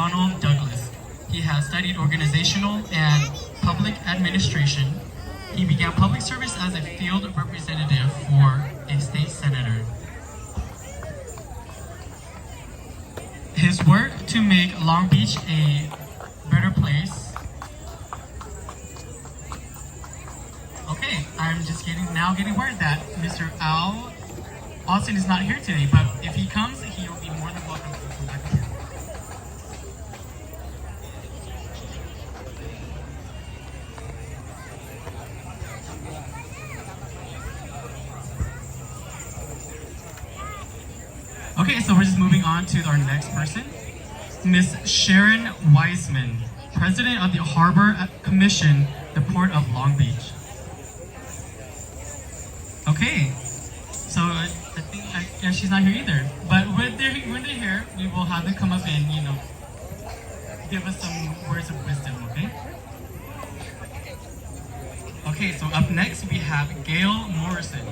Donald Douglas. He has studied organizational and public administration. He began public service as a field representative for a state senator. His work to make Long Beach a better place. Okay, I'm just now getting word that Mr. Al Austin is not here today, but if he comes, he will be more than welcome to come back here. Okay, so we're just moving on to our next person, Miss Sharon Wiseman, President of the Harbor Commission, the Port of Long Beach. Okay, so I think she's not here either. But when they're here, we will have them come up and give us some words of wisdom. Okay. Okay, so up next we have Gail Morrison.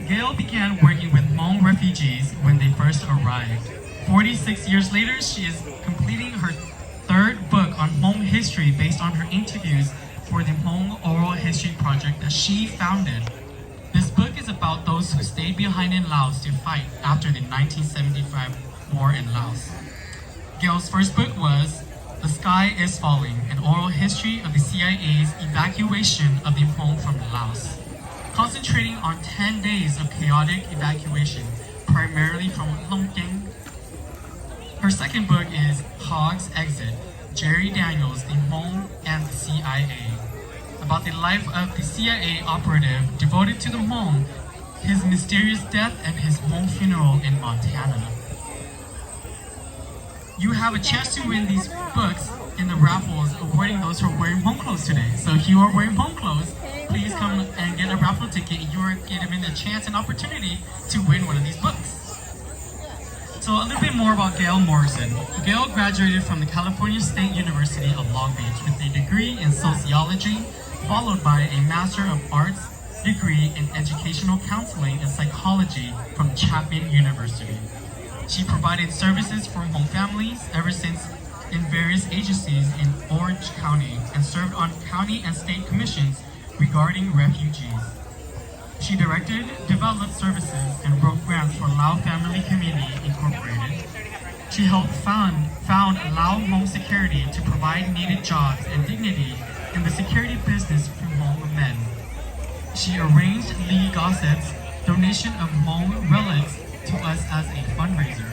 Gail began working with Hmong refugees when they first arrived. 46 years later, she is completing her third book on Hmong history based on her interviews for the Hmong Oral History Project that she founded. This book is about those who stayed behind in Laos to fight after the 1975 war in Laos. Gail's first book was The Sky is Falling, an oral history of the CIA's evacuation of the Hmong from Laos, concentrating on 10 days of chaotic evacuation, primarily from Longking. Her second book is Hog's Exit, Jerry Daniels, the Hmong and the CIA, about the life of the CIA operative devoted to the Hmong, his mysterious death, and his Hmong funeral in Montana. You have a chance to win these books in the raffles awarding those who are wearing Hmong clothes today. So if you are wearing Hmong clothes, please come and get a raffle ticket. You are given a chance and opportunity to win one of these books. So a little bit more about Gail Morrison. Gail graduated from the California State University of Long Beach with a degree in sociology, followed by a Master of Arts degree in educational counseling and psychology from Chapman University. She provided services for Hmong families ever since in various agencies in Orange County and served on county and state commissions regarding refugees. She directed, developed services, and wrote grants for Lao Family Community Incorporated. She helped found Lao Hmong Security to provide needed jobs and dignity in the security business for Hmong men. She arranged Lee Gossett's donation of Hmong relics to us as a fundraiser.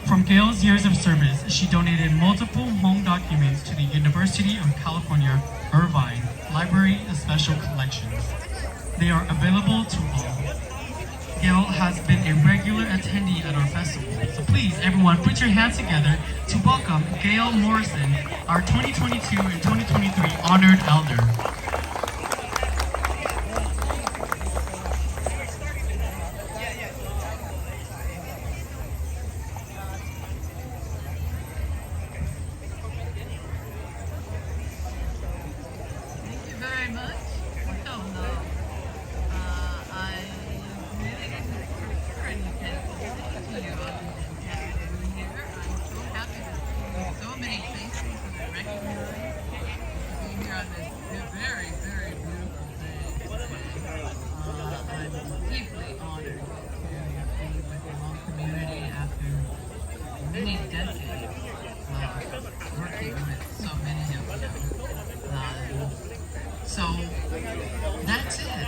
From Gail's years of service, she donated multiple Hmong documents to the University of California, Irvine Library of Special Collections. They are available to all. Gail has been a regular attendee at our festival, so please, everyone, put your hands together to welcome Gail Morrison, our 2022 and 2023 Honored Elder. Many decades working with so many of them. So that's it.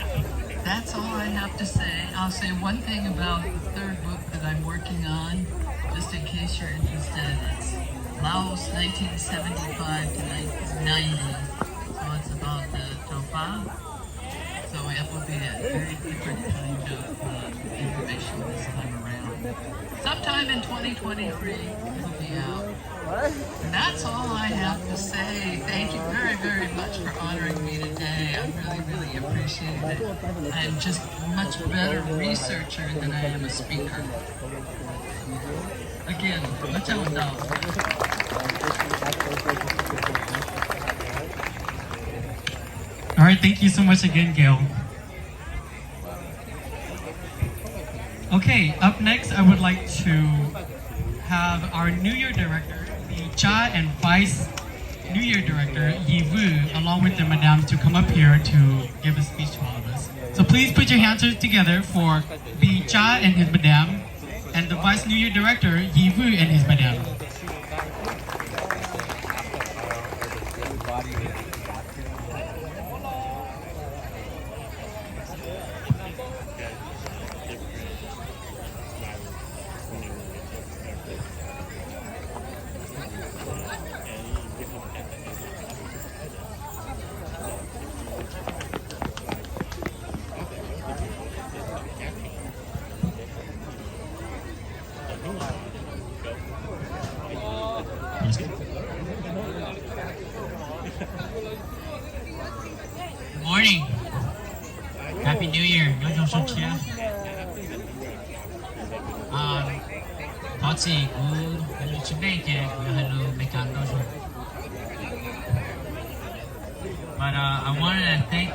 That's all I have to say. I'll say one thing about the third book that I'm working on, just in case you're interested. It's Laos 1975 to 1990. So it's about the Tofa. So it will be a very different kind of information this time around. Sometime in 2023, it'll be out. And that's all I have to say. Thank you very, very much for honoring me today. I really, really appreciate it. I am just a much better researcher than I am a speaker. Again, let's have a know. All right, thank you so much again, Gail. Okay, up next, I would like to have our New Year Director, the Cha and Vice New Year Director, Yi Wu, along with the Madame to come up here to give a speech to all of us. So please put your hands together for the Cha and his Madame, and the Vice New Year Director, Yi Wu and his Madame. Good morning. Happy New Year. Nhớ trong số chia. Có gì cũng hello chúng đây kìa, hello mekando. But I wanted to thank